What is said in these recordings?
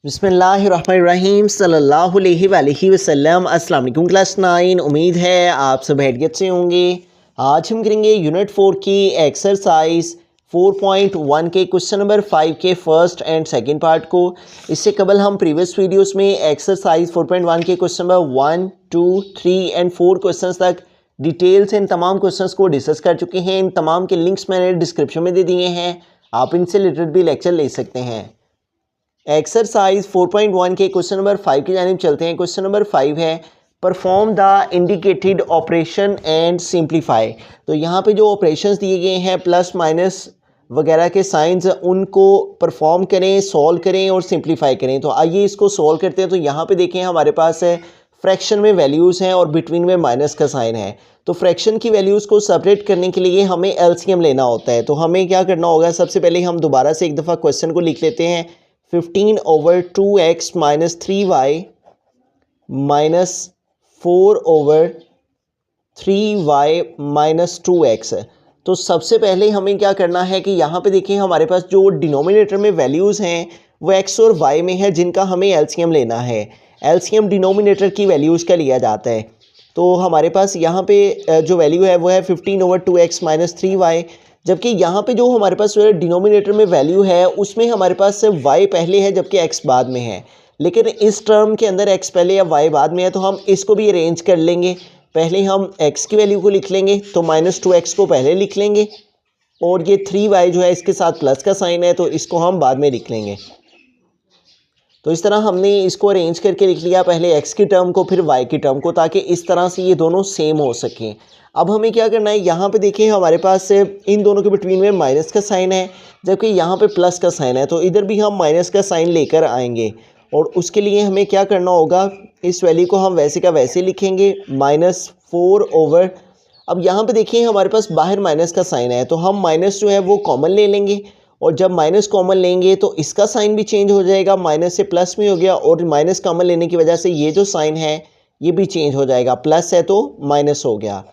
बिस्मिल्लाहिर्रहमानिर्रहीम सल्लल्लाहु अलैहि वसल्लम। अस्सलाम वालेकुम क्लास 9। उम्मीद है आप सब हैरियत से होंगे। आज हम करेंगे यूनिट 4 की एक्सरसाइज 4.1 के क्वेश्चन नंबर 5 के फर्स्ट एंड सेकंड पार्ट को। इससे कबल हम प्रीवियस वीडियोस में एक्सरसाइज 4.1 के क्वेश्चन नंबर 1, 2, 3 एंड 4 क्वेश्चंस तक डिटेल से इन तमाम क्वेश्चंस को डिस्कस कर चुके हैं। इन तमाम के लिंक्स मैंने डिस्क्रिप्शन में दे दिए हैं, आप इनसे रिलेटेड भी लेक्चर ले सकते हैं। एक्सरसाइज 4.1 के क्वेश्चन नंबर 5 की जानिब चलते हैं। क्वेश्चन नंबर 5 है perform the indicated operation and simplify. तो यहाँ पे जो ऑपरेशंस दिए गए हैं प्लस माइनस वगैरह के साइंस, उनको परफॉर्म करें, सॉल्व करें और सिंप्लीफाई करें। तो आइए इसको सॉल्व करते हैं। तो यहाँ पे देखें हमारे पास है फ्रैक्शन में वैल्यूज़ हैं और बिटवीन में माइनस का साइन है। तो फ्रैक्शन की वैल्यूज़ को सेपरेट करने के लिए हमें एलसीएम लेना होता है। तो हमें क्या करना होगा, सबसे पहले हम दोबारा से एक दफ़ा क्वेश्चन को लिख लेते हैं। 15/2x minus 3y minus 4/3y minus 2x। तो सबसे पहले हमें क्या करना है कि यहाँ पे देखिए हमारे पास जो डिनोमिनेटर में वैल्यूज़ हैं वो x और y में है, जिनका हमें एलसीएम लेना है। एलसीएम डिनोमिनेटर की वैल्यूज़ का लिया जाता है। तो हमारे पास यहाँ पे जो वैल्यू है वो है 15/2x माइनस 3y, जबकि यहाँ पे जो हमारे पास डिनोमिनेटर में वैल्यू है उसमें हमारे पास y पहले है जबकि x बाद में है। लेकिन इस टर्म के अंदर x पहले या y बाद में है, तो हम इसको भी अरेंज कर लेंगे। पहले हम x की वैल्यू को लिख लेंगे, तो -2x को पहले लिख लेंगे और ये 3y जो है इसके साथ प्लस का साइन है तो इसको हम बाद में लिख लेंगे। तो इस तरह हमने इसको अरेंज करके लिख लिया, पहले x की टर्म को फिर y की टर्म को, ताकि इस तरह से ये दोनों सेम हो सकें। अब हमें क्या करना है, यहाँ पे देखिए हमारे पास इन दोनों के बिटवीन में माइनस का साइन है जबकि यहाँ पे प्लस का साइन है। तो इधर भी हम माइनस का साइन लेकर आएंगे और उसके लिए हमें क्या करना होगा, इस वैल्यू को हम वैसे का वैसे लिखेंगे -4 अब यहाँ पे देखिए हमारे पास बाहर माइनस का साइन है, तो हम माइनस जो है वो कॉमन ले लेंगे और जब माइनस कॉमन लेंगे तो इसका साइन भी चेंज हो जाएगा, माइनस से प्लस में हो गया और माइनस कॉमन लेने की वजह से ये जो साइन है ये भी चेंज हो जाएगा, प्लस है तो माइनस हो गया।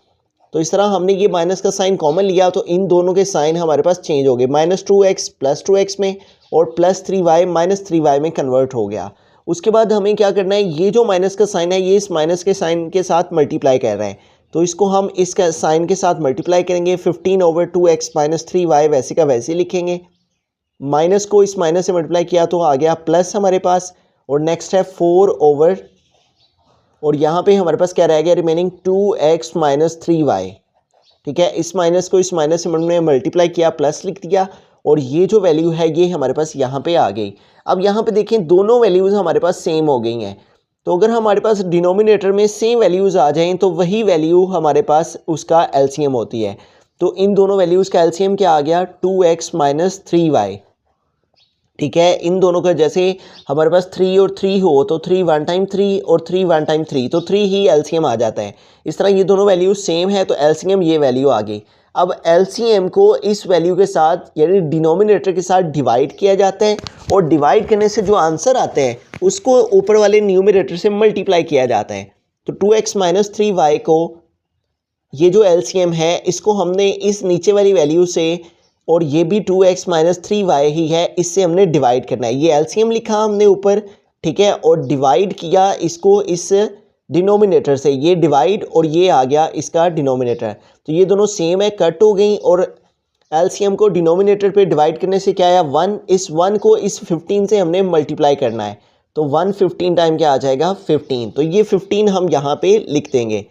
तो इस तरह हमने ये माइनस का साइन कॉमन लिया तो इन दोनों के साइन हमारे पास चेंज हो गए, -2x +2x में और +3y -3y में कन्वर्ट हो गया। उसके बाद हमें क्या करना है, ये जो माइनस का साइन है ये इस माइनस के साइन के साथ मल्टीप्लाई कर रहे हैं, तो इसको हम इस साइन के साथ मल्टीप्लाई करेंगे। 15/2x माइनस 3y वैसे का वैसे लिखेंगे, माइनस को इस माइनस से मल्टीप्लाई किया तो आ गया प्लस हमारे पास, और नेक्स्ट है 4 और यहाँ पे हमारे पास क्या रह गया रिमेनिंग 2x माइनस 3y। ठीक है, इस माइनस को इस माइनस से हमने मल्टीप्लाई किया, प्लस लिख दिया और ये जो वैल्यू है ये हमारे पास यहाँ पे आ गई। अब यहाँ पे देखें दोनों वैल्यूज़ हमारे पास सेम हो गई हैं। तो अगर हमारे पास डिनोमिनेटर में सेम वैल्यूज़ आ जाएं तो वही वैल्यू हमारे पास उसका एलसीएम होती है। तो इन दोनों वैल्यूज़ का एलसीएम क्या आ गया, 2x माइनस 3y। ठीक है, इन दोनों का जैसे हमारे पास 3 और 3 हो तो 3 1 टाइम 3 और 3 1 टाइम 3, तो 3 ही एलसीएम आ जाता है। इस तरह ये दोनों वैल्यू सेम है तो एलसीएम ये वैल्यू आ गई। अब एलसीएम को इस वैल्यू के साथ यानी डिनोमिनेटर के साथ डिवाइड किया जाता है और डिवाइड करने से जो आंसर आता है उसको ऊपर वाले न्यूमरेटर से मल्टीप्लाई किया जाता है। तो 2x माइनस 3y को ये जो एलसीएम है इसको हमने इस नीचे वाली वैल्यू से, और ये भी 2x माइनस 3y ही है, इससे हमने डिवाइड करना है। ये एलसीएम लिखा हमने ऊपर, ठीक है, और डिवाइड किया इसको इस डिनोमिनेटर से, ये डिवाइड और ये आ गया इसका डिनोमिनेटर। तो ये दोनों सेम है, कट हो गई और एलसीएम को डिनोमिनेटर पे डिवाइड करने से क्या आया 1। इस 1 को इस 15 से हमने मल्टीप्लाई करना है, तो 1 15 टाइम क्या आ जाएगा 15। तो ये 15 हम यहाँ पे लिख देंगे,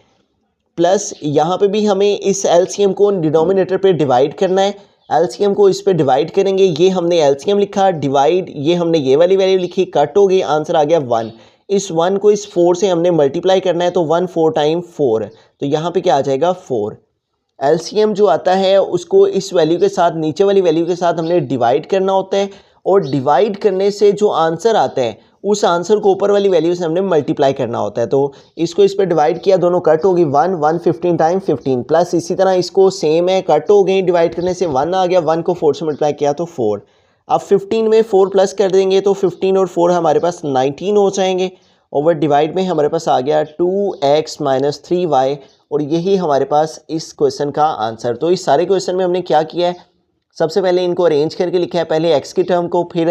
प्लस यहाँ पे भी हमें इस एलसीएम को डिनोमिनेटर पे डिवाइड करना है, एलसीएम को इस पे डिवाइड करेंगे। ये हमने एलसीएम लिखा, डिवाइड ये हमने ये वाली वैल्यू लिखी, कट हो गई, आंसर आ गया 1। इस 1 को इस 4 से हमने मल्टीप्लाई करना है, तो 1 4 टाइम 4, तो यहाँ पे क्या आ जाएगा 4। एलसीएम जो आता है उसको इस वैल्यू के साथ, नीचे वाली वैल्यू के साथ हमने डिवाइड करना होता है और डिवाइड करने से जो आंसर आता है उस आंसर को ऊपर वाली वैल्यू से हमने मल्टीप्लाई करना होता है। तो इसको इस पर डिवाइड किया, दोनों कट होगी, 1 1 15 टाइम 15, प्लस इसी तरह इसको सेम है, कट हो गई, डिवाइड करने से 1 आ गया, 1 को 4 से मल्टीप्लाई किया तो 4। अब 15 में 4 प्लस कर देंगे तो 15 और 4 हमारे पास 19 हो जाएंगे, ओवर डिवाइड में हमारे पास आ गया 2x माइनस 3y, और यही हमारे पास इस क्वेश्चन का आंसर। तो इस सारे क्वेश्चन में हमने क्या किया है, सबसे पहले इनको अरेंज करके लिखा है, पहले x की टर्म को फिर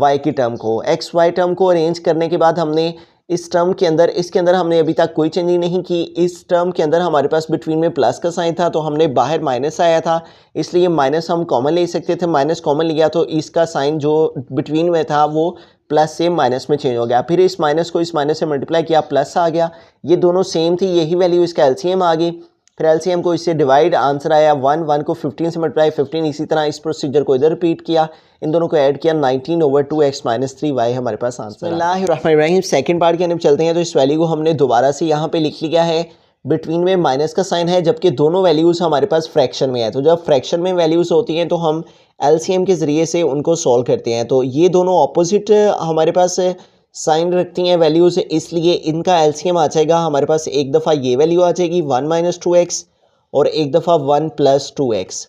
y की टर्म को। x y टर्म को अरेंज करने के बाद हमने इस टर्म के अंदर, इसके अंदर हमने अभी तक कोई चेंज नहीं की। इस टर्म के अंदर हमारे पास बिटवीन में प्लस का साइन था तो हमने बाहर माइनस आया था, इसलिए माइनस हम कॉमन ले सकते थे। माइनस कॉमन लिया तो इसका साइन जो बिटवीन में था वो प्लस से माइनस में चेंज हो गया। फिर इस माइनस को इस माइनस से मल्टीप्लाई किया, प्लस आ गया। ये दोनों सेम थी, यही वैल्यू इसका एलसीएम आ गई। फिर एलसीएम को इससे डिवाइड, आंसर आया 1, 1 को 15 से मल्टीप्लाई 15। इसी तरह इस प्रोसीजर को इधर रिपीट किया, इन दोनों को ऐड किया, 19/2x - 3y हमारे पास आंसर। बिस्मिल्लाहिर्रहमानिर्रहीम। सेकंड पार्ट की तरफ चलते हैं। तो इस वैल्यू को हमने दोबारा से यहाँ पे लिख लिया है, बिटवीन में माइनस का साइन है जबकि दोनों वैल्यूज़ हमारे पास फ्रैक्शन में है। तो जब फ्रैक्शन में वैल्यूज़ होती हैं तो हम एलसीएम के ज़रिए से उनको सॉल्व करते हैं। तो ये दोनों ऑपोजिट हमारे पास साइन रखती हैं वैल्यूज़, इसलिए इनका एलसीएम आ जाएगा हमारे पास। एक दफ़ा ये वैल्यू आ जाएगी 1 - 2x और एक दफ़ा 1 + 2x।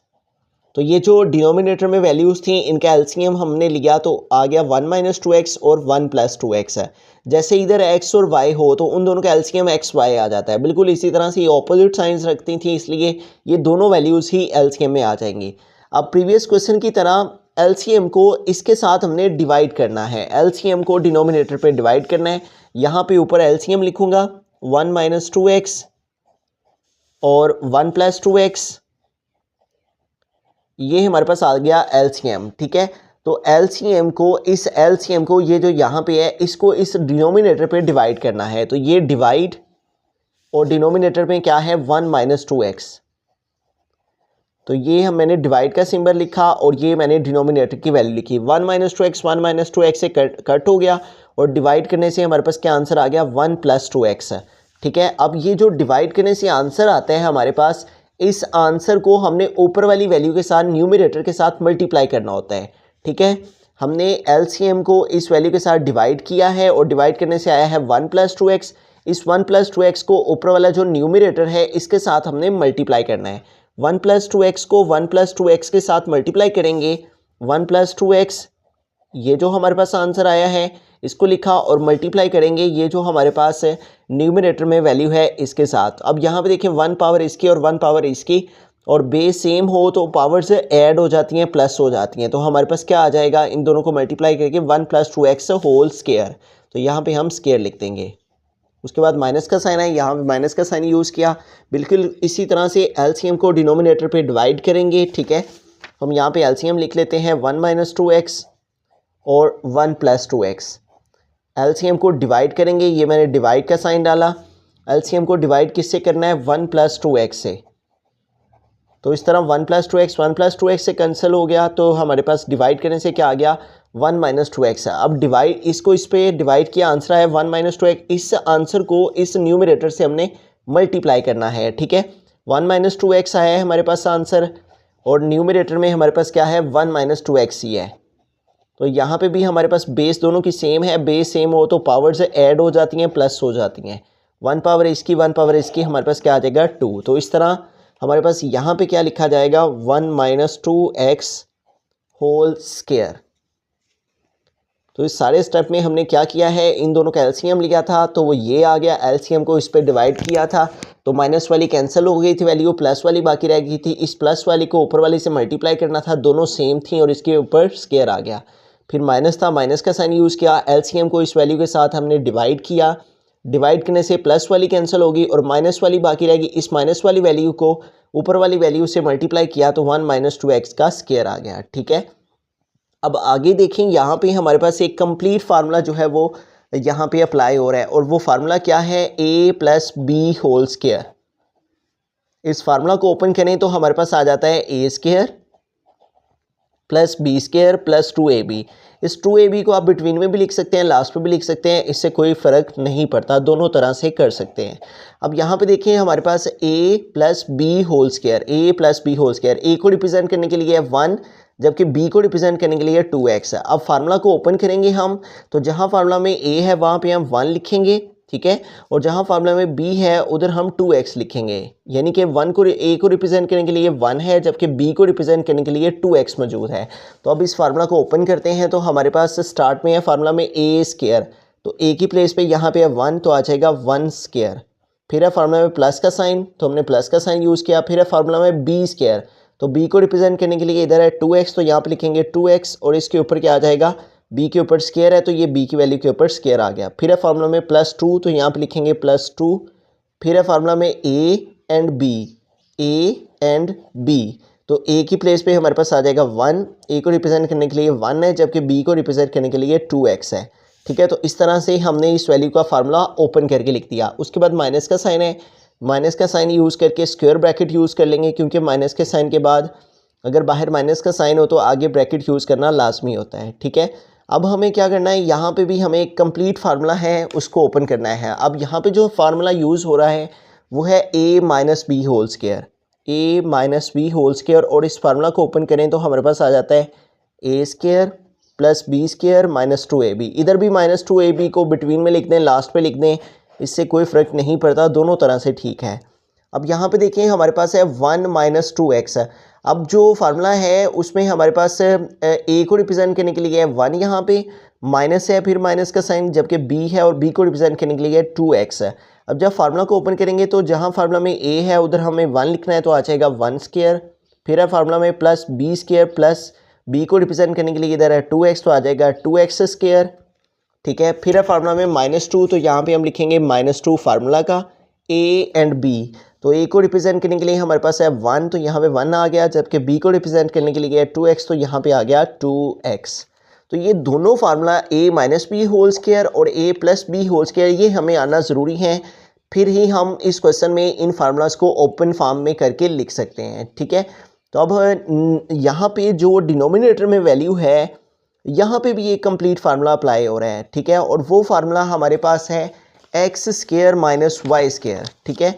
तो ये जो डिनोमिनेटर में वैल्यूज़ थी इनका एलसीएम हमने लिया तो आ गया 1 - 2x और 1 + 2x है। जैसे इधर x और y हो तो उन दोनों का एलसीएम x y आ जाता है। बिल्कुल इसी तरह से ये ऑपोजिट साइंस रखती थी, इसलिए ये दोनों वैल्यूज़ ही एलसीएम में आ जाएंगी। अब प्रीवियस क्वेश्चन की तरह एलसीएम को इसके साथ हमने डिवाइड करना है। एलसीएम को डिनोमिनेटर पे डिवाइड करना है। यहाँ पे ऊपर एलसीएम लिखूंगा 1 - 2x और 1 + 2x। ये हमारे पास आ गया एलसीएम, ठीक है। तो एलसीएम को, इस एलसीएम को, ये जो यहाँ पे है इसको इस डिनोमिनेटर पे डिवाइड करना है। तो ये डिवाइड और डिनोमिनेटर में क्या है 1 - 2x। तो ये मैंने डिवाइड का सिंबल लिखा और ये मैंने डिनोमिनेटर की वैल्यू लिखी। 1 - 2x 1 - 2x से कट हो गया और डिवाइड करने से हमारे पास क्या आंसर आ गया 1 + 2x, ठीक है। अब ये जो डिवाइड करने से आंसर आता है हमारे पास, इस आंसर को हमने ऊपर वाली वैल्यू के साथ न्यूमरेटर के साथ मल्टीप्लाई करना होता है, ठीक है। हमने एलसीएम को इस वैल्यू के साथ डिवाइड किया है और डिवाइड करने से आया है 1 + 2x। इस 1 + 2x को ऊपर वाला जो न्यूमरेटर है इसके साथ हमने मल्टीप्लाई करना है। 1 + 2x को 1 + 2x के साथ मल्टीप्लाई करेंगे, 1 + 2x, ये जो हमारे पास आंसर आया है इसको लिखा और मल्टीप्लाई करेंगे ये जो हमारे पास है न्यूमरेटर में वैल्यू है इसके साथ। अब यहाँ पे देखिए 1 पावर इसकी और 1 पावर इसकी, और बेस सेम हो तो पावर्स ऐड हो जाती हैं, प्लस हो जाती हैं। तो हमारे पास क्या आ जाएगा, इन दोनों को मल्टीप्लाई करके 1 + 2x होल स्क्वायर। तो यहाँ पे हम स्क्वायर लिख देंगे। उसके बाद माइनस का साइन है, यहाँ पे माइनस का साइन यूज़ किया। बिल्कुल इसी तरह से एलसीएम को डिनोमिनेटर पे डिवाइड करेंगे, ठीक है। हम यहाँ पे एलसीएम लिख लेते हैं 1 - 2x और 1 + 2x। एलसीएम को डिवाइड करेंगे, ये मैंने डिवाइड का साइन डाला। एलसीएम को डिवाइड किससे करना है 1 + 2x से। तो इस तरह 1 + 2x 1 + 2x से कैंसिल हो गया। तो हमारे पास डिवाइड करने से क्या आ गया 1 - 2x है। अब डिवाइड, इसको इस पे डिवाइड किया, आंसर आया 1 - 2x। इस आंसर को इस न्यूमरेटर से हमने मल्टीप्लाई करना है, ठीक है। 1 - 2x आया है हमारे पास आंसर और न्यूमरेटर में हमारे पास क्या है 1 - 2x ही है। तो यहाँ पे भी हमारे पास बेस दोनों की सेम है, बेस सेम हो तो पावर से ऐड हो जाती हैं, प्लस हो जाती हैं। 1 पावर इसकी 1 पावर इसकी, हमारे पास क्या आ जाएगा 2। तो इस तरह हमारे पास यहाँ पे क्या लिखा जाएगा 1 - 2x होल स्क्वायर। तो इस सारे स्टेप में हमने क्या किया है, इन दोनों का एलसीएम लिया था तो वो ये आ गया। एलसीएम को इस पर डिवाइड किया था तो माइनस वाली कैंसिल हो गई थी वैल्यू, प्लस वाली बाकी रह गई थी। इस प्लस वाली को ऊपर वाली से मल्टीप्लाई करना था, दोनों सेम थी और इसके ऊपर स्क्वायर आ गया। फिर माइनस था, माइनस का साइन यूज़ किया। एलसीएम को इस वैल्यू के साथ हमने डिवाइड किया, डिवाइड करने से प्लस वाली कैंसिल होगी और माइनस वाली बाकी रहेगी। इस माइनस वाली वैल्यू को ऊपर वाली वैल्यू से मल्टीप्लाई किया तो 1 - 2x का स्क्वायर आ गया, ठीक है। अब आगे देखें, यहाँ पे हमारे पास एक कंप्लीट फार्मूला जो है वो यहाँ पे अप्लाई हो रहा है और वो फार्मूला क्या है a + b होल स्क्वायर। इस फार्मूला को ओपन करें तो हमारे पास आ जाता है a² + b² + 2ab। इस 2ab को आप बिटवीन में भी लिख सकते हैं, लास्ट में भी लिख सकते हैं, इससे कोई फ़र्क नहीं पड़ता, दोनों तरह से कर सकते हैं। अब यहाँ पे देखिए हमारे पास a + b whole square, a + b whole square, a को रिप्रेजेंट करने के लिए 1 जबकि b को रिप्रेजेंट करने के लिए 2x है। अब फार्मूला को ओपन करेंगे हम तो जहाँ फार्मूला में a है वहाँ पे हम 1 लिखेंगे, ठीक है, और जहाँ फार्मूला में b है उधर हम 2x लिखेंगे। यानी कि 1 को a को रिप्रेजेंट करने के लिए 1 है जबकि b को रिप्रेजेंट करने के लिए 2x मौजूद है। तो अब इस फार्मूला को ओपन करते हैं तो हमारे पास स्टार्ट में है फार्मूला में a², तो a की प्लेस पे यहाँ पे है 1 तो आ जाएगा 1²। फिर है फार्मूला में प्लस का साइन तो हमने प्लस का साइन यूज़ किया। फिर है फार्मूला में b² तो b को रिप्रेजेंट करने के लिए इधर है 2x, तो यहाँ पे लिखेंगे 2x और इसके ऊपर क्या आ जाएगा, b के ऊपर स्क्वायर है तो ये b की वैल्यू के ऊपर स्क्वायर आ गया। फिर है फार्मूला में +2, तो यहाँ पे लिखेंगे +2। फिर है फार्मूला में a एंड b, तो a की प्लेस पे हमारे पास आ जाएगा 1, a को रिप्रेजेंट करने के लिए 1 है जबकि b को रिप्रेजेंट करने के लिए 2x है। ठीक है, तो इस तरह से हमने इस वैल्यू का फार्मूला ओपन करके लिख दिया। उसके बाद माइनस का साइन है, माइनस का साइन यूज़ करके स्क्वायर ब्रैकेट यूज़ कर लेंगे, क्योंकि माइनस के साइन के बाद अगर बाहर माइनस का साइन हो तो आगे ब्रैकेट यूज़ करना लाजमी होता है। ठीक है, अब हमें क्या करना है, यहाँ पे भी हमें एक कंप्लीट फार्मूला है उसको ओपन करना है। अब यहाँ पे जो फार्मूला यूज़ हो रहा है वो है a minus B whole square, a minus B whole square, और इस फार्मूला को ओपन करें तो हमारे पास आ जाता है a square plus B square minus 2ab। इधर भी माइनस 2ab को बिटवीन में लिख दें, लास्ट पे लिख दें, इससे कोई फ़र्क नहीं पड़ता, दोनों तरह से ठीक है। अब यहाँ पे देखें हमारे पास है 1 माइनस 2x। अब जो फार्मूला है उसमें हमारे पास a को रिप्रेजेंट करने के लिए है 1, यहाँ पे माइनस है, फिर माइनस का साइन, जबकि b है और b को रिप्रेजेंट करने के लिए 2x है। अब जब फार्मूला को ओपन करेंगे तो जहाँ फार्मूला में a है उधर हमें 1 लिखना है, तो आ जाएगा 1 स्क्वायर। फिर है फार्मूला में plus b square plus b को रिप्रेजेंट करने के लिए इधर है 2x, तो आ जाएगा 2x स्क्वायर। ठीक है, फिर है फार्मूला में -2, तो यहाँ पे हम लिखेंगे -2 फार्मूला का a एंड b। तो a को रिप्रेजेंट करने के लिए हमारे पास है 1, तो यहाँ पे 1 आ गया, जबकि b को रिप्रेजेंट करने के लिए है 2x, तो यहाँ पे आ गया 2x। तो ये दोनों formula a minus B whole square और a plus B whole square ये हमें आना ज़रूरी है, फिर ही हम इस क्वेश्चन में इन फार्मूलाज को ओपन फॉर्म में करके लिख सकते हैं। ठीक है, तो अब यहाँ पे जो डिनोमिनेटर में वैल्यू है यहाँ पे भी एक कंप्लीट फार्मूला अप्लाई हो रहा है। ठीक है, और वो फार्मूला हमारे पास है X square minus Y square. ठीक है,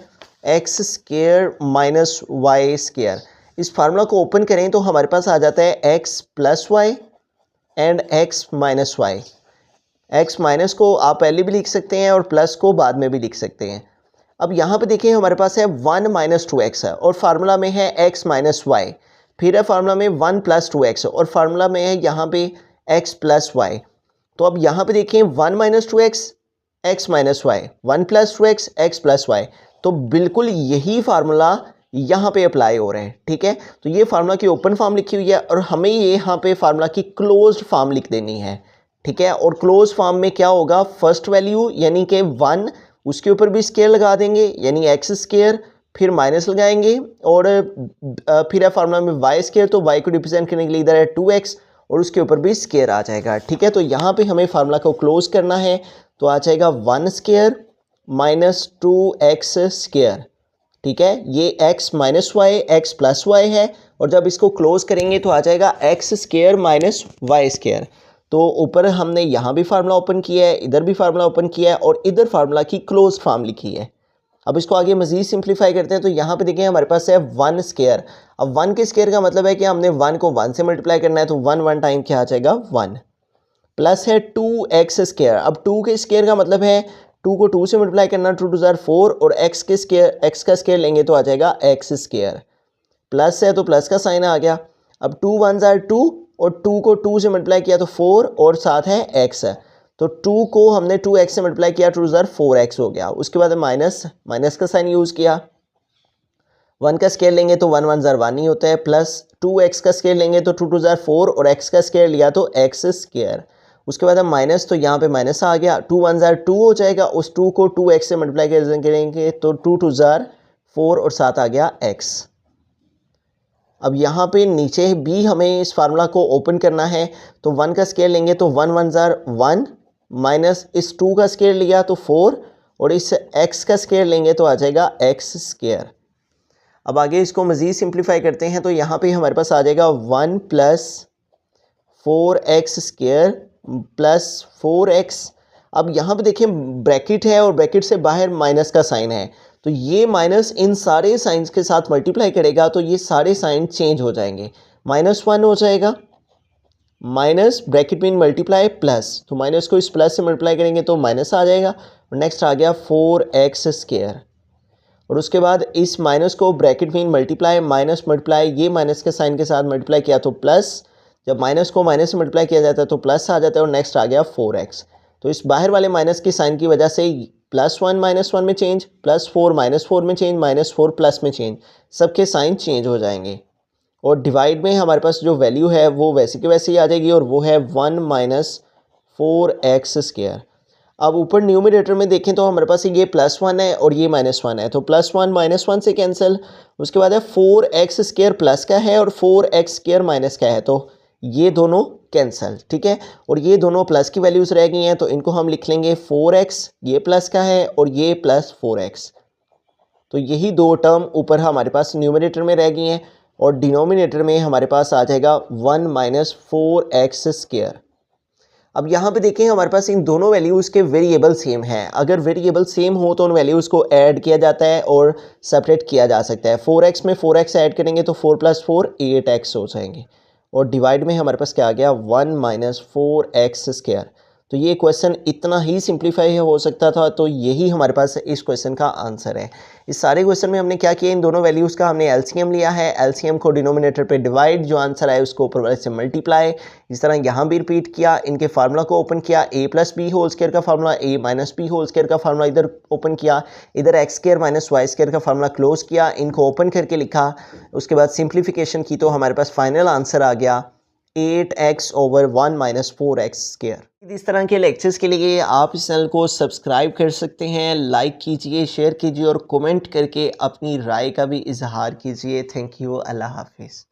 X square minus Y square, इस फार्मूला को ओपन करें तो हमारे पास आ जाता है X plus Y and X minus Y. X minus को आप पहले भी लिख सकते हैं और प्लस को बाद में भी लिख सकते हैं। अब यहाँ पे देखिए हमारे पास है 1 माइनस 2x है और फार्मूला में है x माइनस वाई। फिर है फार्मूला में 1 प्लस 2x और फार्मूला में है यहाँ पे x प्लस वाई। तो अब यहाँ पे देखिए 1 minus 2x x minus Y, 1 plus 2x x plus Y, तो बिल्कुल यही फार्मूला यहाँ पे अप्लाई हो रहा है। ठीक है, तो ये फार्मूला की ओपन फॉर्म लिखी हुई है और हमें ये यहाँ पे फार्मूला की क्लोज्ड फॉर्म लिख देनी है। ठीक है, और क्लोज फॉर्म में क्या होगा, फर्स्ट वैल्यू यानी कि 1 उसके ऊपर भी स्केयर लगा देंगे यानी एक्स स्केयर, फिर माइनस लगाएंगे और फिर है फार्मूला में वाई स्केयर, तो वाई को रिप्रेजेंट करने के लिए इधर है 2x और उसके ऊपर भी स्केयर आ जाएगा। ठीक है, तो यहाँ पे हमें फार्मूला को क्लोज करना है, तो आ जाएगा 1 स्केयर माइनस 2x स्केयर। ठीक है, ये x minus Y x plus Y है और जब इसको क्लोज करेंगे तो आ जाएगा x square minus Y square. तो ऊपर हमने यहाँ भी फार्मूला ओपन किया है, इधर भी फार्मूला ओपन किया है और इधर फार्मूला की क्लोज फॉर्म लिखी है। अब इसको आगे मज़ीद सिंप्लीफाई करते हैं, तो यहाँ पे देखें हमारे पास है 1 स्केयर। अब 1 के स्केयर का मतलब है कि हमने 1 को 1 से मल्टीप्लाई करना है, तो 1 टाइम क्या आ जाएगा 1, प्लस है 2x स्केयर। अब 2 के स्केयर का मतलब है 2 को 2 से मल्टीप्लाई करना, 2 2 ज़ार 4 और x का स्केयर लेंगे तो आ जाएगा x स्केयर, प्लस है तो प्लस का साइन आ गया। अब 2 1 ज़ार 2 और 2 को 2 से मल्टीप्लाई किया तो 4 और साथ है x है, तो 2 को हमने 2x से मल्टीप्लाई किया, 2 ज़ार 4x हो गया। उसके बाद माइनस का साइन यूज़ किया, 1 का स्केयर लेंगे तो 1 1 ज़ार 1 ही होता है, प्लस 2x का स्केयर लेंगे तो 2 2 ज़ार 4 और x का स्केयर लिया तो x स्केयर। उसके बाद माइनस, तो यहाँ पे माइनस आ गया, 2 1 ज़ार 2 हो जाएगा, उस 2 को 2x से मल्टीप्लाई करेंगे तो 2 2 ज़ार 4 और साथ आ गया x। अब यहाँ पे नीचे भी हमें इस फार्मूला को ओपन करना है, तो 1 का स्केयर लेंगे तो 1 1 ज़ार 1 माइनस इस 2 का स्केयर लिया तो 4 और इस x का स्केयर लेंगे तो आ जाएगा x स्केयर। अब आगे इसको मज़ीद सिंप्लीफाई करते हैं, तो यहाँ पे हमारे पास आ जाएगा 1 plus 4x square plus 4x। अब यहाँ पे देखिए ब्रैकेट है और ब्रैकेट से बाहर माइनस का साइन है, तो ये माइनस इन सारे साइंस के साथ मल्टीप्लाई करेगा तो ये सारे साइन चेंज हो जाएंगे, -1 हो जाएगा, माइनस ब्रैकेट में मल्टीप्लाई प्लस, तो माइनस को इस प्लस से मल्टीप्लाई करेंगे तो माइनस आ जाएगा और नेक्स्ट आ गया 4x स्केयर। और उसके बाद इस माइनस को ब्रैकेट में मल्टीप्लाई माइनस मल्टीप्लाई, ये माइनस के साइन के साथ मल्टीप्लाई किया तो प्लस, जब माइनस को माइनस से मल्टीप्लाई किया जाता है तो प्लस आ जाता है और नेक्स्ट आ गया 4x। तो इस बाहर वाले माइनस के साइन की वजह से +1 -1 में चेंज, +4 -4 में चेंज, -4 प्लस में चेंज, सबके साइन चेंज हो जाएंगे। और डिवाइड में हमारे पास जो वैल्यू है वो वैसे के वैसे ही आ जाएगी और वो है 1 माइनस 4x स्क्वायर। अब ऊपर न्यूमरेटर में देखें तो हमारे पास ये +1 है और ये -1 है, तो +1 -1 से कैंसिल। उसके बाद है 4x स्क्वायर प्लस का है और 4x स्क्वायर माइनस का है, तो ये दोनों कैंसिल, ठीक है। और ये दोनों प्लस की वैल्यूज़ रह गई हैं, तो इनको हम लिख लेंगे 4x, ये प्लस का है और ये प्लस 4x। तो यही दो टर्म ऊपर हमारे पास न्यूमरेटर में रह गई हैं और डिनोमिनेटर में हमारे पास आ जाएगा 1 माइनस 4x स्क्वायर। अब यहाँ पे देखें हमारे पास इन दोनों वैल्यूज़ के वेरिएबल सेम हैं। अगर वेरिएबल सेम हो तो उन वैल्यूज़ को ऐड किया जाता है और सेपरेट किया जा सकता है। 4x में 4x ऐड करेंगे तो 4 + 4 8x हो जाएंगे और डिवाइड में हमारे पास क्या आ गया 1 माइनस 4x स्क्वायर। तो ये क्वेश्चन इतना ही सिंप्लीफाई हो सकता था, तो यही हमारे पास इस क्वेश्चन का आंसर है। इस सारे क्वेश्चन में हमने क्या किया, इन दोनों वैल्यूज़ का हमने एलसीएम लिया है, एलसीएम को डिनोमिनेटर पे डिवाइड, जो आंसर आए उसको ऊपर वाले से मल्टीप्लाई। इस तरह यहाँ भी रिपीट किया, इनके फार्मूला को ओपन किया, a + b होल स्क्वायर का formula, a - b whole square का फार्मूला इधर ओपन किया, इधर x square minus Y square का फार्मूला क्लोज किया, इनको ओपन करके लिखा। उसके बाद सिंप्लीफिकेशन की तो हमारे पास फाइनल आंसर आ गया 8x/1 माइनस 4x स्क्वायर। इस तरह के लेक्चर्स के लिए आप इस चैनल को सब्सक्राइब कर सकते हैं, लाइक कीजिए, शेयर कीजिए और कमेंट करके अपनी राय का भी इजहार कीजिए। Thank you. अल्लाह हाफिज़।